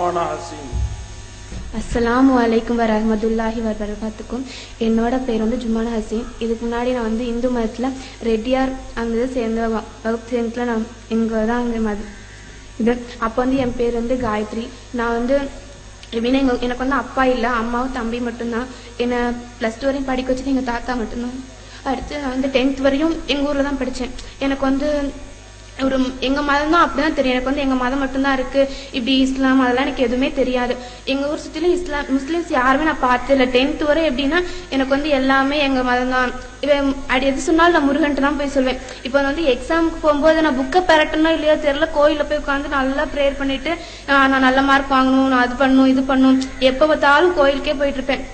ஜுமானா ஹசீன். அஸ்ஸலாமு அலைக்கும் வரஹ்மத்துல்லாஹி வபரகாத்துக்கும். என்னோட பேர் வந்து ஜுமானா ஹசீன். இதுக்கு முன்னாடி நான் வந்து இந்து மதத்தில் ரெட்டியார் அந்த இது சேர்ந்த வகுப்பு சேர்ந்தத்தில் நான் இங்கே தான் இங்கே இது. அப்போ வந்து என் பேர் வந்து காயத்ரி. நான் வந்து எப்படின்னா எனக்கு வந்து அப்பா இல்லை, அம்மாவும் தம்பி மட்டும்தான். என்னை +2 வரையும் படிக்க வச்சது எங்கள் தாத்தா மட்டும்தான். அடுத்து நான் வந்து 10th வரையும் எங்கள் ஊரில் தான் படித்தேன். எனக்கு வந்து ஒரு எங்கள் மதம் தான் அப்படிதான் தெரியும். எனக்கு வந்து எங்கள் மதம் மட்டும்தான் இருக்குது. இப்படி இஸ்லாம் அதெல்லாம் எனக்கு எதுவுமே தெரியாது. எங்கள் ஊர் சுற்றிலும் முஸ்லீம்ஸ் யாருமே நான் பார்த்ததில்லை. 10th வரை எப்படின்னா எனக்கு வந்து எல்லாமே எங்கள் மதம் தான். அப்படி எது சொன்னாலும் நான் முருகன்ட்டு தான் போய் சொல்வேன். இப்போ வந்து எக்ஸாமுக்கு போகும்போது நான் புக்கை பெறட்டணும் இல்லையோ தெரியல, கோயிலில் போய் உட்காந்து நல்லா ப்ரேயர் பண்ணிட்டு நான் நல்ல மார்க் வாங்கணும், நான் அது பண்ணணும் இது பண்ணணும், எப்போ பார்த்தாலும் கோயிலுக்கே போயிட்டு இருப்பேன்.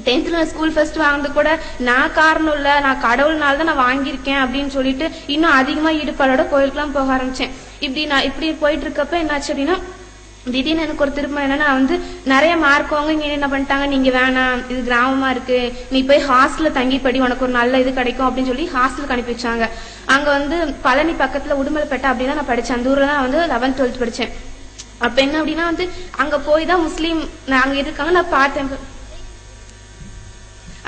10th நான் ஸ்கூல் ஃபர்ஸ்ட் வாங்கினது கூட நான் காரணம் இல்லை, நான் கடவுள்னால தான் நான் வாங்கியிருக்கேன் அப்படின்னு சொல்லிட்டு இன்னும் அதிகமாக ஈடுபாடோட கோயிலுக்குலாம் போக ஆரம்பிச்சேன். இப்படி போயிட்டு இருக்கப்ப என்னாச்சு அப்படின்னா திடீர்னு எனக்கு ஒரு திரும்ப என்னன்னா வந்து நிறைய மார்க் வாங்க இங்க என்ன பண்ணிட்டாங்க, நீங்க வேணாம், இது கிராமமா இருக்கு, நீ போய் ஹாஸ்டல்ல தங்கி படி, உனக்கு ஒரு நல்ல இது கிடைக்கும் அப்படின்னு சொல்லி ஹாஸ்டலுக்கு அனுப்பி வச்சாங்க. அங்க வந்து பழனி பக்கத்துல உடுமலைப்பேட்டை அப்படின்னா நான் படிச்சேன். அந்த ஊர்ல தான் வந்து 11th 12th படிச்சேன். அப்ப என்ன அப்படின்னா வந்து அங்க போய் தான் முஸ்லீம் அங்க இருக்காங்க நான் பார்த்தேன்.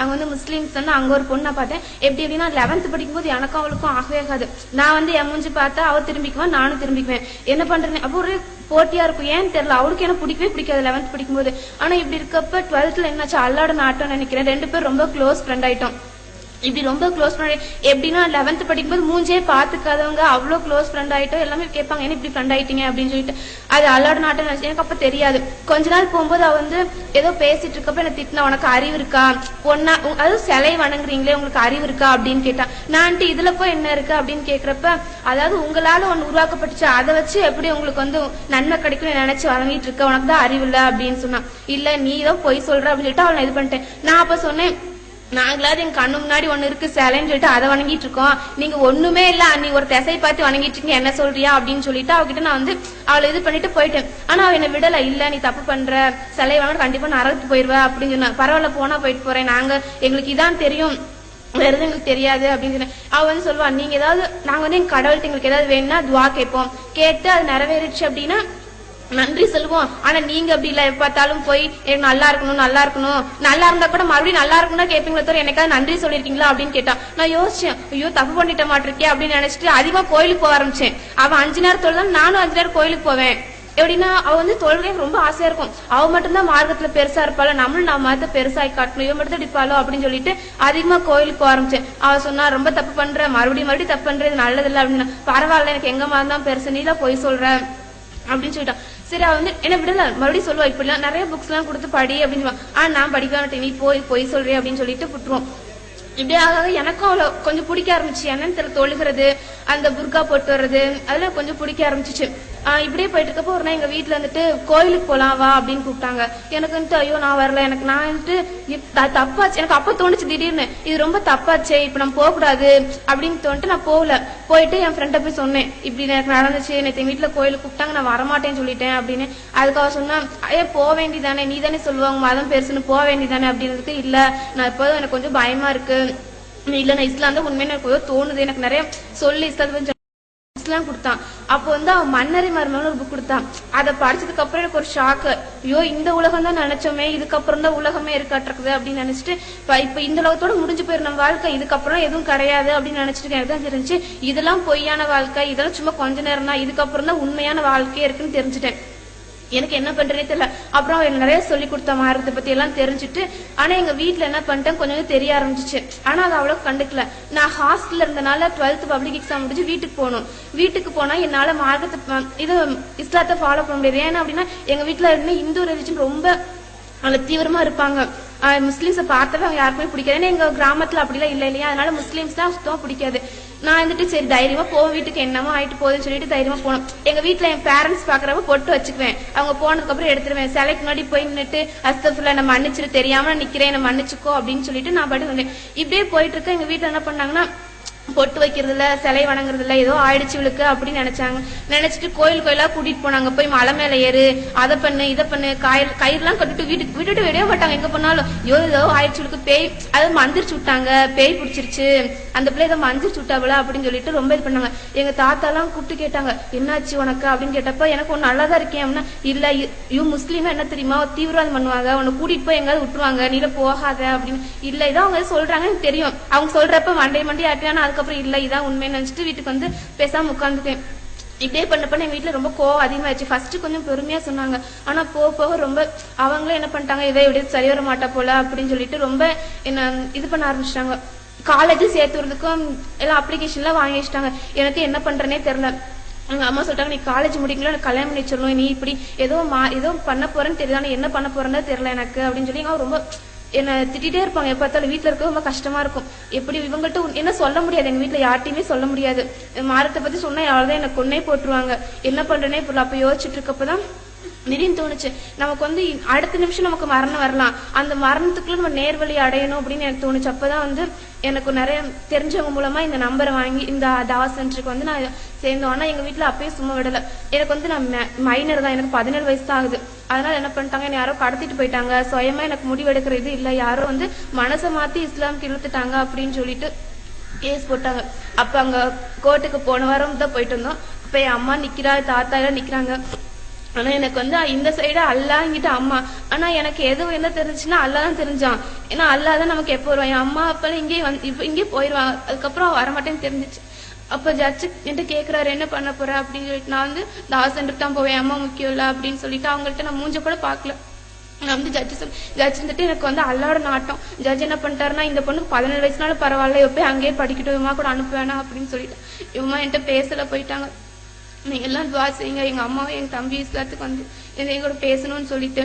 அங்க வந்து முஸ்லீம்ஸ் வந்து அங்க ஒரு பொண்ணை பார்த்தேன். எப்படி எப்படின்னா 11th படிக்கும்போது எனக்கும் அவளுக்கும் ஆகவே ஆகாது. நான் வந்து என் மூஞ்சி பார்த்தா அவ திரும்பிக்குவேன், நானும் திரும்பிக்குவேன். என்ன பண்றேன்னு அப்போ ஒரு போட்டியா இருக்கும். ஏன்னு தெரியல, அவளுக்கு எனக்கு பிடிக்கவே பிடிக்காது 11th படிக்கும்போது. ஆனா இப்படி இருக்கப்ப 12th என்னாச்சு, அல்லாட நாட்டம் நினைக்கிறேன், 2 பேரும் ரொம்ப க்ளோஸ் ஃப்ரெண்ட் ஆயிட்டோம். இப்படி ரொம்ப க்ளோஸ் ஃப்ரெண்ட் எப்படின்னா 11th படிக்கும்போது மூஞ்சே பாத்துக்காதவங்க அவ்வளோ க்ளோஸ் ஃப்ரெண்ட் ஆயிட்டோம். எல்லாமே கேட்பாங்க என்ன இப்படி ஃப்ரெண்ட் ஆயிட்டீங்க அப்படின்னு சொல்லிட்டு. அது அல்லாட நாட்டம் நினைச்சு எனக்கு அப்ப தெரியாது. கொஞ்ச நாள் போகும்போது அவ வந்து ஏதோ பேசிட்டு இருக்கப்ப என்ன திட்டினா, உனக்கு அறிவு இருக்கா, ஒன்னா அது சிலை வணங்குறீங்களே உங்களுக்கு அறிவு இருக்கா அப்படின்னு கேட்டா. நான் இதுல போய் என்ன இருக்கு அப்படின்னு கேக்குறப்ப, அதாவது உங்களால ஒன்னு உருவாக்கப்பட்டுச்சு, அதை வச்சு எப்படி உங்களுக்கு வந்து நன்மை கிடைக்கும்னு நினைச்சு வழங்கிட்டு இருக்க, உனக்கு தான் அறிவு இல்லை அப்படின்னு சொன்னா. இல்ல நீ தான் பொய் சொல்ற அப்படின்னு சொல்லிட்டு அவளை இது பண்ணிட்டேன். நான் அப்ப சொன்னேன், நாங்களாவது எங்க கண்ணு முன்னாடி ஒண்ணு இருக்கு சிலைன்னு சொல்லிட்டு அதை வணங்கிட்டு இருக்கோம், நீங்க ஒண்ணுமே இல்ல, நீ ஒரு திசை பார்த்து வணங்கிட்டு இருக்கீங்க, என்ன சொல்றியா அப்படின்னு சொல்லிட்டு அவகிட்ட நான் வந்து அவளை இது பண்ணிட்டு போயிட்டேன். ஆனா அவ என்ன விடல, இல்ல நீ தப்பு பண்ற, சிலை வாங்க கண்டிப்பா நரகத்துக்கு போயிருவ அப்படின்னு சொன்னா. பரவாயில்ல போனா போயிட்டு போறேன், எங்களுக்கு இதான் தெரியும், வேற எதுவும் எங்களுக்கு தெரியாது அப்படின்னு சொன்னேன். அவ வந்து சொல்லுவா, நீங்க ஏதாவது நாங்க வந்து எங்க கடவுள்கிட்ட எங்களுக்கு ஏதாவது வேணும்னா துவா கேட்போம், கேட்டு அது நிறைவேறிடுச்சு அப்படின்னா நன்றி சொல்லுவோம். ஆனா நீங்க அப்படி இல்ல, பார்த்தாலும் போய் எனக்கு நல்லா இருக்கணும் நல்லா இருக்கணும், நல்லா இருந்தா கூட மறுபடியும் நல்லா இருக்கணும்னா கேட்பீங்களா தவிர எனக்காவது நன்றி சொல்லிருக்கீங்களா அப்படின்னு கேட்டா. நான் யோசிச்சேன், ஐயோ தப்பு பண்ணிட்ட மாட்டிருக்கே அப்படின்னு நினைச்சிட்டு அதிகமா கோயிலுக்கு போக ஆரம்பிச்சேன். அவன் 5 நேரம் தொழுதான், நானும் 5 நேரம் கோயிலுக்கு போவேன். எப்படின்னா அவ வந்து தொழுகை ரொம்ப ஆசையா இருக்கும், அவ மட்டும்தான் மார்க்கத்துல பெருசா இருப்பாளோ, நம்மளும் நம்ம மதத்தை பெருசாகி காட்டணும், இவன் மட்டும் அடிப்பாளோ அப்படின்னு சொல்லிட்டு அதிகமா கோயிலுக்கு போக ஆரம்பிச்சேன். அவ சொன்னா, ரொம்ப தப்பு பண்ற, மறுபடியும் தப்பு பண்றது நல்லது இல்லை அப்படின்னு. பரவாயில்ல எனக்கு எங்க மதம் தான் பெருசு, நீதான் பொய் சொல்ற அப்படின்னு சொல்லிட்டான். சரி அவ வந்து என்ன விடல, மறுபடியும் சொல்லுவா, இப்படிலாம் நிறைய புக்ஸ் எல்லாம் கொடுத்து படி அப்படின்னு சொல்லுவான். ஆனா நான் படிக்க மாட்டேன், நீ பொய் சொல்றே அப்படின்னு சொல்லிட்டு விட்டுருவோம். இப்படியே எனக்கும் அவளை கொஞ்சம் பிடிக்க ஆரம்பிச்சு. என்னன்னு தெரியல, தொழுகிறது, அந்த புர்கா போட்டு வர்றது, அதெல்லாம் கொஞ்சம் பிடிக்க ஆரம்பிச்சிச்சு. இப்படியே போயிட்டு இருக்கப்போ ஒரு நாள் எங்க வீட்டுல வந்துட்டு கோயிலுக்கு போலாம் வா அப்படின்னு கூப்பிட்டாங்க. எனக்கு வந்துட்டு ஐயோ நான் வரல, நான் வந்துட்டு தப்பாச்சு. எனக்கு அப்ப தோணுச்சு திடீர்னு, இது ரொம்ப தப்பாச்சே, இப்ப நம்ம போக கூடாது அப்படின்னு தோணிட்டு நான் போகல. போயிட்டு என் ஃப்ரெண்ட போய் சொன்னேன், இப்படி எனக்கு நடந்துச்சு, நேற்று எங்க வீட்டுல கோயிலுக்கு கூப்பிட்டாங்க, நான் வரமாட்டேன்னு சொல்லிட்டேன் அப்படின்னு. அதுக்காக சொன்னா, போக வேண்டியதானே, நீ தானே சொல்லுவாங்க மதம் பெருசுன்னு, போக வேண்டியதானே அப்படின்றதுக்கு. இல்ல நான் இப்போதும் எனக்கு கொஞ்சம் பயமா இருக்கு, இல்ல நான் இஸ்லாம் தான் உண்மையான எனக்கு தோணுது, எனக்கு நிறைய சொல்லி இஸ்லாம் கொடுத்தான். அப்போ வந்து அவன் மன்னரை மர்மம்னு ஒரு புக் கொடுத்தான். அதை படிச்சதுக்கு அப்புறம் எனக்கு ஒரு ஷாக்கு, ஐயோ இந்த உலகம் தான் நினைச்சோமே, இதுக்கப்புறம் தான் உலகமே இருக்காட்டிருக்குது அப்படின்னு நினைச்சிட்டு இப்ப இந்த உலகத்தோட முடிஞ்சு போயிரு நம்ம வாழ்க்கை, இதுக்கப்புறம் எதுவும் கிடையாது அப்படின்னு நினைச்சிட்டு எனக்கு தான் தெரிஞ்சு இதெல்லாம் பொய்யான வாழ்க்கை, இதெல்லாம் சும்மா கொஞ்ச நேரம் தான், இதுக்கப்புறம் தான் உண்மையான வாழ்க்கையே இருக்குன்னு தெரிஞ்சுட்டேன். எனக்கு என்ன பண்றதே தெரியல. அப்புறம் அவன் நிறைய சொல்லி கொடுத்த மார்க்கத்தை பத்தி எல்லாம் தெரிஞ்சுட்டு, ஆனா எங்க வீட்டுல என்ன பண்ணிட்டேன், கொஞ்சம் தெரிய ஆரம்பிச்சிச்சு. ஆனா அது அவ்வளவு கண்டுக்கல. நான் ஹாஸ்டல்ல இருந்தனால 12th பப்ளிக் எக்ஸாம் முடிஞ்சு வீட்டுக்கு போகணும். வீட்டுக்கு போனா என்னால மார்க்கத்தை இது இஸ்லாத்தை ஃபாலோ பண்ண முடியாது. ஏன்னா அப்படின்னா எங்க வீட்டுல இருந்து இந்து ரிலிஜன் ரொம்ப அதுல தீவிரமா இருப்பாங்க. முஸ்லீம்ஸை பார்த்தவே அவங்க யாருக்குமே பிடிக்காது. ஏன்னா எங்க கிராமத்துல அப்படிலாம் இல்லை இல்லையா, அதனால முஸ்லீம்ஸ் தான் சுத்தமா பிடிக்காது. நான் வந்துட்டு சரி தைரியமா போவோம், வீட்டுக்கு என்னமோ ஆயிட்டு போகுதுன்னு சொல்லிட்டு தைரியமா போனோம். எங்க வீட்டுல என் பேரண்ட்ஸ் பாக்குறப்ப பொட்டு வச்சுக்குவேன், அவங்க போனதுக்கு அப்புறம் எடுத்துருவேன். சிலைக்கு முன்னாடி போய் நின்னுட்டு அஸ்தஃபிருல்லாஹ் நான் மன்னிச்சிரு, தெரியாம நிக்கிறேன், என்ன மன்னிச்சுக்கோ அப்படின்னு சொல்லிட்டு நான் பாட்டு வந்தேன். இப்படியே போயிட்டு இருக்க எங்க வீட்டுல என்ன பண்ணாங்கன்னா, பொட்டு வைக்கிறது இல்ல, சிலை வணங்குறது இல்ல, ஏதோ ஆயிடுச்சு இவளுக்கு அப்படின்னு நினைச்சிட்டு கோயிலா கூட்டிட்டு போனாங்க. போய் மலை மேல ஏறு, அதை பண்ணு இதை பண்ணு, கயிறுலாம் கட்டிட்டு விட்டுட்டு விடவே மாட்டாங்க. எங்க போனாலும் ஏதோ ஆயிடுச்சு இவளுக்கு, பேய் அதாவது மந்திரிச்சு விட்டாங்க, பேய் பிடிச்சிருச்சு அந்த பிள்ளை இதை மஞ்சள் சுட்டாவளா அப்படின்னு சொல்லிட்டு ரொம்ப இது பண்ணாங்க. எங்க தாத்தா எல்லாம் கூப்பிட்டு கேட்டாங்க, என்னாச்சு உனக்கு அப்படின்னு கேட்டப்ப எனக்கு ஒன்னு நல்லாதான் இருக்கேன் அப்படின்னா, இல்ல இவ முஸ்லீமா என்ன தெரியுமா, தீவிரவாதம் பண்ணுவாங்க, உன்னை கூட்டிட்டு போய் எங்காவது விட்டுருவாங்க, நீல போகாத அப்படின்னு. இல்ல இதான் அவங்க சொல்றாங்க எனக்கு தெரியும். அவங்க சொல்றப்ப மண்டை ஆட்டினா அதுக்கப்புறம் இல்ல இதான் உண்மைன்னு நினைச்சிட்டு வீட்டுக்கு வந்து பேசாம உட்காந்துட்டேன். இப்படியே பண்ண எங்க வீட்டுல ரொம்ப கோவம் அதிகமாயிடுச்சு. ஃபர்ஸ்ட் கொஞ்சம் பொறுமையா சொன்னாங்க, ஆனா போக போக ரொம்ப அவங்களும் என்ன பண்ணிட்டாங்க, இதை இப்படி சரி வர மாட்டா போல அப்படின்னு சொல்லிட்டு ரொம்ப என்ன இது பண்ண ஆரம்பிச்சிட்டாங்க. காலேஜ் சேர்த்துறதுக்கும் எல்லாம் அப்ளிகேஷன் எல்லாம் வாங்கி வச்சிட்டாங்க. எனக்கு என்ன பண்றேனே தெரியல. எங்க அம்மா சொல்லிட்டாங்க, நீ காலேஜ் முடிக்கல எனக்கு கல்யாணம் பண்ணி சொல்லணும், நீ இப்படி ஏதோ பண்ண போறேன்னு தெரியல, ஆனா என்ன பண்ண போறேன்னு தெரியல எனக்கு அப்படின்னு சொல்லி ரொம்ப என்ன திட்டிட்டே இருப்பாங்க. எப்ப பார்த்தாலும் வீட்டுல இருக்க ரொம்ப கஷ்டமா இருக்கும். எப்படி இவங்கள்ட்ட என்ன சொல்ல முடியாது, எங்க வீட்டுல யார்ட்டையுமே சொல்ல முடியாது. மாரத்தை பத்தி சொன்னா யாராவது எனக்கு கொன்னே போட்டுருவாங்க. என்ன பண்றேனே இப்ப அப்ப யோசிச்சுட்டு இருக்கப்பதான் திடீர்னு தோணுச்சு, நமக்கு வந்து அடுத்த நிமிஷம் நமக்கு மரணம் வரலாம், அந்த மரணத்துக்குள்ள நம்ம நேர்வழி அடையணும் அப்படின்னு எனக்கு தோணுச்சு. அப்பதான் வந்து எனக்கு நிறைய தெரிஞ்சவங்க மூலமா இந்த நம்பரை வாங்கி இந்த தாவா சென்டருக்கு வந்து நான் சேர்ந்தோம். ஆனா எங்க வீட்டுல அப்பயே சும்மா விடல. எனக்கு வந்து நான் மைனர் தான், எனக்கு 17 வயசு தான் ஆகுது. அதனால என்ன பண்ணிட்டாங்க, என்ன யாரோ கடத்திட்டு போயிட்டாங்க. சுயமா எனக்கு முடிவெடுக்கிற இது இல்ல, யாரோ வந்து மனசை மாத்தி இஸ்லாமுக்கு இழுத்துட்டாங்க அப்படின்னு சொல்லிட்டு கேஸ் போட்டாங்க. அப்ப அங்க கோர்ட்டுக்கு போன வாரம் தான் போயிட்டு இருந்தோம். அப்ப என் அம்மா நிக்கிறா, தாத்தா எல்லாம் நிக்கிறாங்க. ஆனா எனக்கு வந்து இந்த சைடு அல்லாங்கிட்ட அம்மா. ஆனா எனக்கு எதுவும் என்ன தெரிஞ்சுன்னா அல்லாதான் தெரிஞ்சான். ஏன்னா அல்லாதான் நமக்கு எப்போ வருவான். என் அம்மா அப்பெல்லாம் இங்கே போயிருவாங்க, அதுக்கப்புறம் வரமாட்டேன்னு தெரிஞ்சிச்சு. அப்ப ஜட்ஜு என்கிட்ட கேக்குறாரு, என்ன பண்ண போற அப்படின்னு சொல்லிட்டு நான் வந்து தாவா சென்டருக்கு தான் போவேன், அம்மா முக்கியம் இல்ல அப்படின்னு சொல்லிட்டு அவங்கள்ட்ட நான் மூஞ்ச கூட பாக்கல. நான் வந்து ஜட்ஜ் வந்துட்டு எனக்கு வந்து அல்லாட நாட்டம். ஜட்ஜ் என்ன பண்ணிட்டாருன்னா, இந்த பொண்ணுக்கு 17 வயசுனாலும் பரவாயில்ல, எப்பயும் அங்கேயே படிக்கட்டும், இவமா கூட அனுப்புவேனா அப்படின்னு சொல்லிட்டு இவமா என்கிட்ட பேசல போயிட்டாங்க. நீங்க எல்லாம் துவா செய்யுங்க, எங்க அம்மாவும் எங்க தம்பி இஸ்லாத்துக்கு வந்து எங்களோட பேசணும்னு சொல்லிட்டு.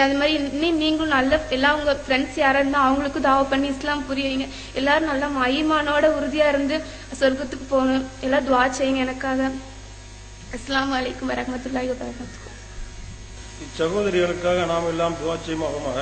அது மாதிரி நீங்களும் நல்ல எல்லாம் உங்க ஃப்ரெண்ட்ஸ் யாரா இருந்தா அவங்களுக்கும் தாவா பண்ணி இஸ்லாம் புரியுங்க. எல்லாரும் நல்லா ஈமானோட உறுதியா இருந்து சொர்க்கத்துக்கு போகணும். எல்லாம் துவா செய்யுங்க எனக்காக. அஸ்ஸலாமு அலைக்கும் வரஹ்மத்துல்லாஹி வபரகாத்துஹு. சகோதரிகளுக்காக நாம் எல்லாம் துவா செய்வோமாக.